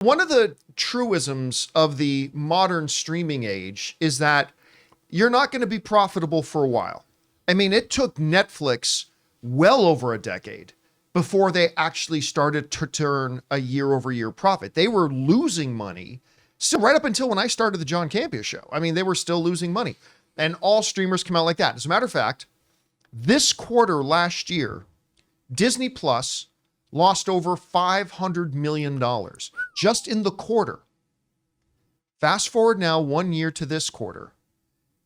One of the truisms of the modern streaming age is that you're not going to be profitable for a while. I mean, it took Netflix well over a decade before they actually started to turn a year-over-year profit. They were losing money still right up until when I started the John Campea Show. I mean, they were still losing money. And all streamers come out like that. As a matter of fact, this quarter last year, Disney Plus lost over $500 million just in the quarter. Fast forward now 1 year to this quarter.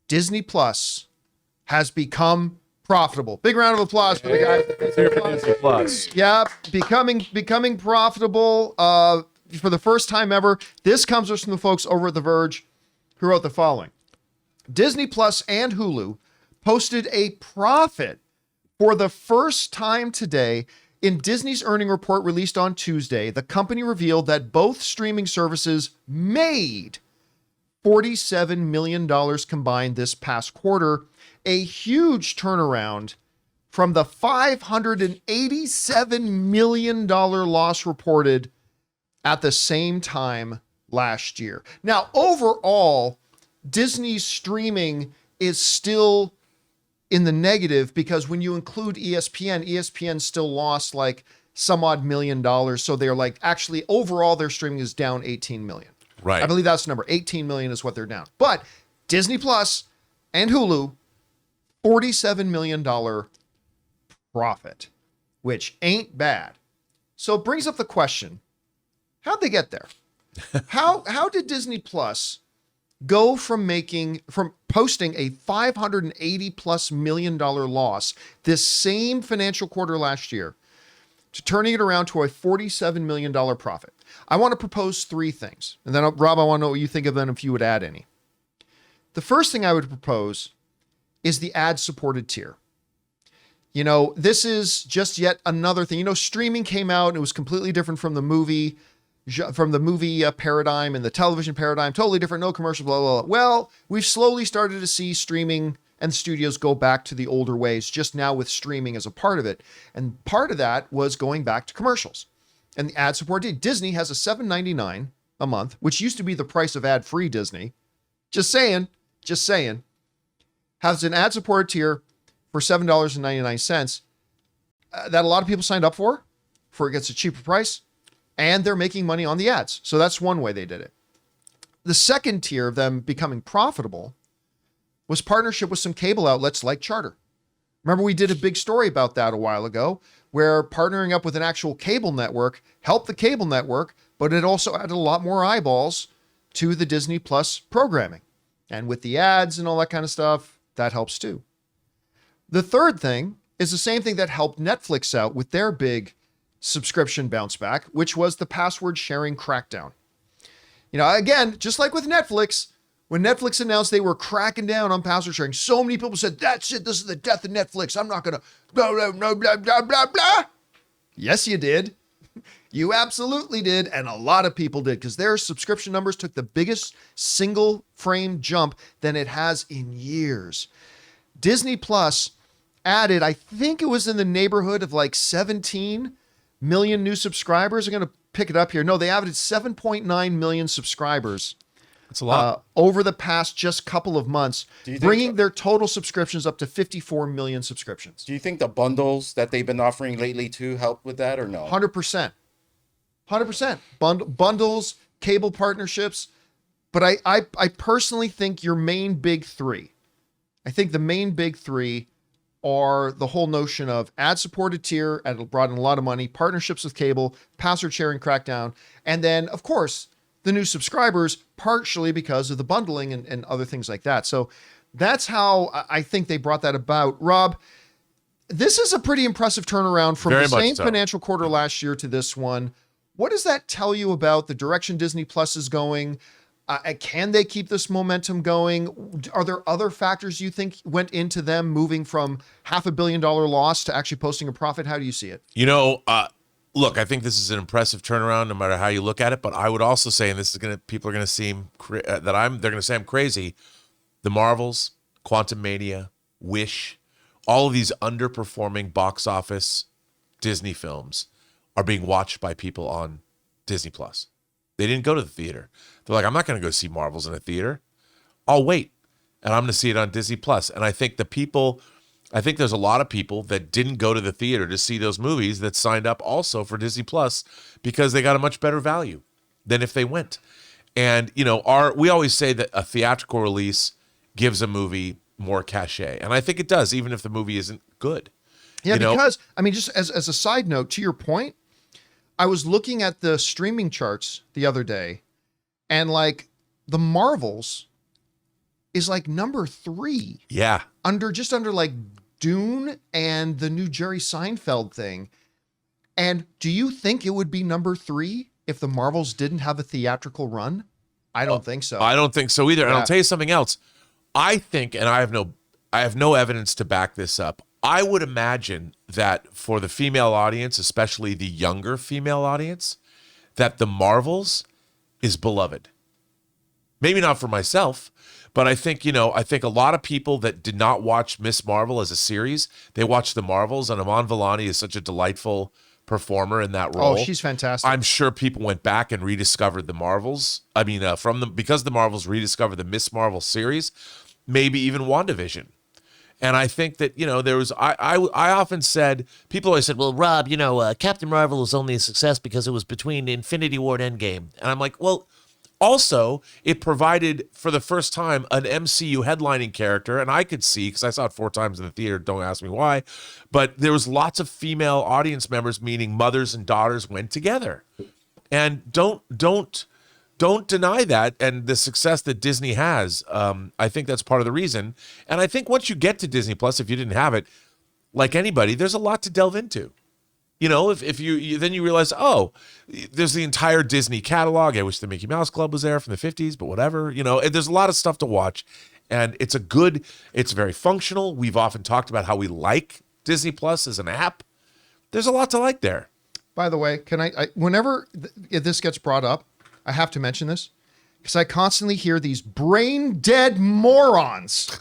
Disney Plus has become profitable. Big round of applause for the guys. Disney Plus. Yeah, becoming profitable for the first time ever. This comes from the folks over at The Verge who wrote the following. Disney Plus and Hulu posted a profit for the first time today. In Disney's earnings report released on Tuesday, the company revealed that both streaming services made $47 million combined this past quarter, a huge turnaround from the $587 million loss reported at the same time last year. Now, overall, Disney's streaming is still in the negative because when you include ESPN still lost like some odd $1 million. So they're like, actually overall their streaming is down 18 million. Right. I believe that's the number. 18 million is what they're down. But Disney Plus and Hulu, $47 million profit, which ain't bad. So it brings up the question, how'd they get there? How did Disney Plus go from posting a $580+ million loss this same financial quarter last year to turning it around to a $47 million profit? I want to propose three things. And then, Rob, I want to know what you think of them if you would add any. The first thing I would propose is the ad-supported tier. You know, this is just yet another thing. You know, streaming came out and it was completely different from the movie paradigm and the television paradigm, totally different, no commercial, blah, blah, blah. Well, we've slowly started to see streaming and studios go back to the older ways just now with streaming as a part of it. And part of that was going back to commercials. And the ad support, Disney has a $7.99 a month, which used to be the price of ad-free Disney. Just saying, has an ad-supported tier for $7.99 that a lot of people signed up for it gets a cheaper price. And they're making money on the ads. So that's one way they did it. The second tier of them becoming profitable was partnership with some cable outlets like Charter. Remember, we did a big story about that a while ago, where partnering up with an actual cable network helped the cable network, but it also added a lot more eyeballs to the Disney Plus programming. And with the ads and all that kind of stuff, that helps too. The third thing is the same thing that helped Netflix out with their big subscription bounce back, which was the password sharing crackdown. You know, again, just like with Netflix, when Netflix announced they were cracking down on password sharing, so many people said, that's it, this is the death of Netflix. I'm not going to blah, blah, blah, blah, blah, blah. Yes, you did. You absolutely did. And a lot of people did because their subscription numbers took the biggest single frame jump than it has in years. Disney Plus added, I think it was in the neighborhood of like 17 million new subscribers. I'm going to pick it up here. No, they added 7.9 million subscribers. That's a lot. Over the past just couple of months, bringing their total subscriptions up to 54 million subscriptions. Do you think the bundles that they've been offering lately too help with that or no? 100%. 100%. Bundles, cable partnerships. But I personally think your main big three, I think the main big three are the whole notion of ad-supported tier, and it brought in a lot of money, partnerships with cable, password sharing crackdown, and then, of course, the new subscribers, partially because of the bundling and other things like that. So that's how I think they brought that about. Rob, this is a pretty impressive turnaround from the same financial quarter last year to this one. What does that tell you about the direction Disney Plus is going? Can they keep this momentum going? Are there other factors you think went into them moving from $500 million loss to actually posting a profit? How do you see it? You know, look, I think this is an impressive turnaround no matter how you look at it. But I would also say, and this is people are going to seem they're going to say I'm crazy. The Marvels, Quantum Mania, Wish, all of these underperforming box office Disney films are being watched by people on Disney Plus. They didn't go to the theater. They're like, I'm not going to go see Marvels in a theater. I'll wait, and I'm going to see it on Disney Plus. And I think there's a lot of people that didn't go to the theater to see those movies that signed up also for Disney Plus because they got a much better value than if they went. And, we always say that a theatrical release gives a movie more cachet. And I think it does, even if the movie isn't good. Yeah, because, just as a side note, to your point, I was looking at the streaming charts the other day, and like the Marvels is like number 3. Yeah. Under like Dune and the new Jerry Seinfeld thing. And do you think it would be number 3 if the Marvels didn't have a theatrical run? I don't think so. I don't think so either. Yeah. And I'll tell you something else. I think, and I have no evidence to back this up, I would imagine that for the female audience, especially the younger female audience, that the Marvels is beloved. Maybe not for myself, but I think a lot of people that did not watch Miss Marvel as a series, they watched the Marvels, and Iman Vellani is such a delightful performer in that role. Oh, she's fantastic. I'm sure people went back and rediscovered the Marvels. Because the Marvels rediscovered the Miss Marvel series, maybe even WandaVision. And I think that, there was, I often said, people always said, well, Rob, Captain Marvel was only a success because it was between Infinity War and Endgame. And I'm like, well, also, it provided, for the first time, an MCU headlining character, and I could see, because I saw it 4 times in the theater, don't ask me why, but there was lots of female audience members, meaning mothers and daughters went together. And don't deny that, and the success that Disney has. I think that's part of the reason. And I think once you get to Disney Plus, if you didn't have it, like anybody, there's a lot to delve into. If you then you realize, oh, there's the entire Disney catalog. I wish the Mickey Mouse Club was there from the 50s, but whatever. And there's a lot of stuff to watch, and it's very functional. We've often talked about how we like Disney Plus as an app. There's a lot to like there. By the way, can I whenever this gets brought up, I have to mention this because I constantly hear these brain dead morons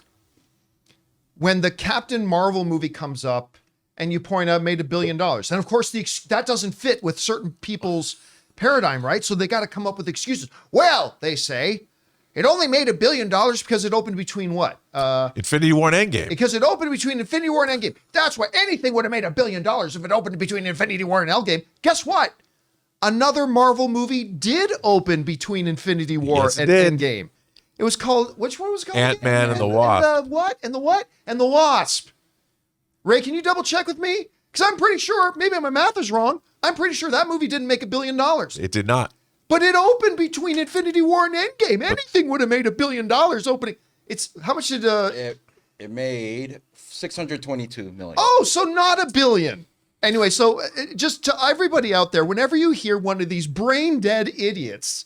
when the Captain Marvel movie comes up and you point out made $1 billion. And of course, that doesn't fit with certain people's paradigm, right? So they got to come up with excuses. Well, they say it only made $1 billion because it opened between what? Infinity War and Endgame. Because it opened between Infinity War and Endgame. That's why anything would have made $1 billion if it opened between Infinity War and Endgame. Guess what? Another Marvel movie did open between Infinity War and Endgame. It was called, which one was it called? Ant-Man and the Wasp. And the what? And the what? And the Wasp. Ray, can you double check with me? Because I'm pretty sure, maybe my math is wrong, I'm pretty sure that movie didn't make $1 billion. It did not. But it opened between Infinity War and Endgame. Anything would have made $1 billion opening. It's, how much did... It made $622 million. Oh, so not $1 billion. Anyway, so just to everybody out there, whenever you hear one of these brain dead idiots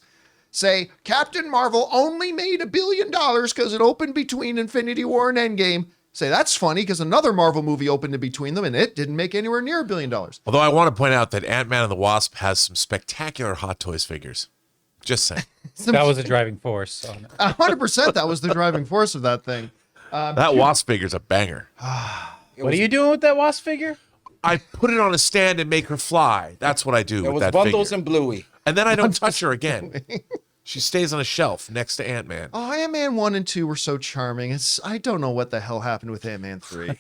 say Captain Marvel only made $1 billion because it opened between Infinity War and Endgame, say that's funny because another Marvel movie opened in between them and it didn't make anywhere near $1 billion. Although I want to point out that Ant-Man and the Wasp has some spectacular Hot Toys figures. Just saying. That was a driving force. 100% that was the driving force of that thing. That Wasp figure's a banger. What are you doing with that Wasp figure? I put it on a stand and make her fly. That's what I do It with was that Bundles figure. and Bluey. And then I don't touch her again. She stays on a shelf next to Ant-Man. Oh, Ant-Man 1 and 2 were so charming. I don't know what the hell happened with Ant-Man 3.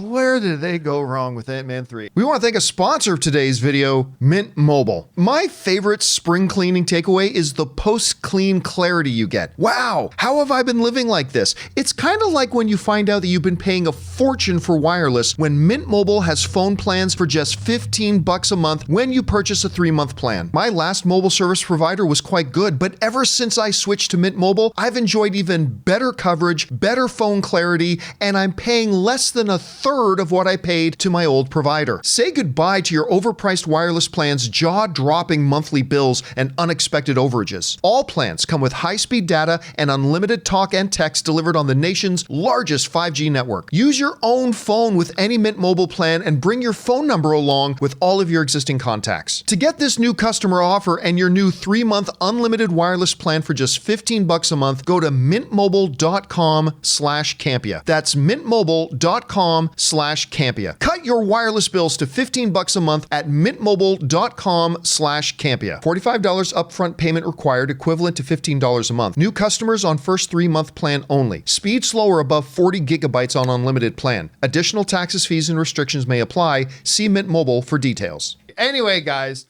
Where did they go wrong with Ant-Man 3? We want to thank a sponsor of today's video, Mint Mobile. My favorite spring cleaning takeaway is the post-clean clarity you get. Wow, how have I been living like this? It's kind of like when you find out that you've been paying a fortune for wireless when Mint Mobile has phone plans for just $15 a month when you purchase a 3-month plan. My last mobile service provider was quite good, but ever since I switched to Mint Mobile, I've enjoyed even better coverage, better phone clarity, and I'm paying less than a third of what I paid to my old provider. Say goodbye to your overpriced wireless plans, jaw-dropping monthly bills, and unexpected overages. All plans come with high-speed data and unlimited talk and text delivered on the nation's largest 5G network. Use your own phone with any Mint Mobile plan and bring your phone number along with all of your existing contacts. To get this new customer offer and your new 3-month unlimited unlimited wireless plan for just $15 a month, go to mintmobile.com/Campea. That's mintmobile.com/Campea. Cut your wireless bills to $15 a month at mintmobile.com/Campea. $45 upfront payment required, equivalent to $15 a month. New customers on first 3-month plan only. Speed slower above 40 gigabytes on unlimited plan. Additional taxes, fees, and restrictions may apply. See Mint Mobile for details. Anyway, guys,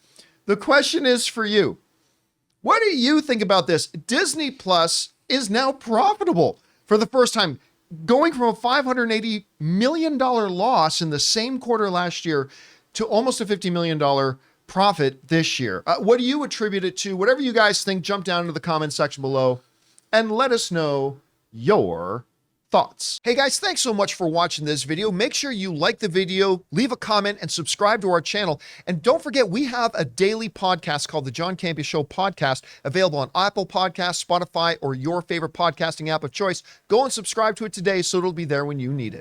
the question is for you. What do you think about this? Disney Plus is now profitable for the first time, going from a $580 million loss in the same quarter last year to almost a $50 million profit this year. What do you attribute it to? Whatever you guys think, jump down into the comment section below and let us know your thoughts. Hey guys, thanks so much for watching this video. Make sure you like the video, leave a comment, and subscribe to our channel. And don't forget, we have a daily podcast called the John Campea Show podcast, available on Apple Podcasts, Spotify, or your favorite podcasting app of choice. Go and subscribe to it today so it'll be there when you need it.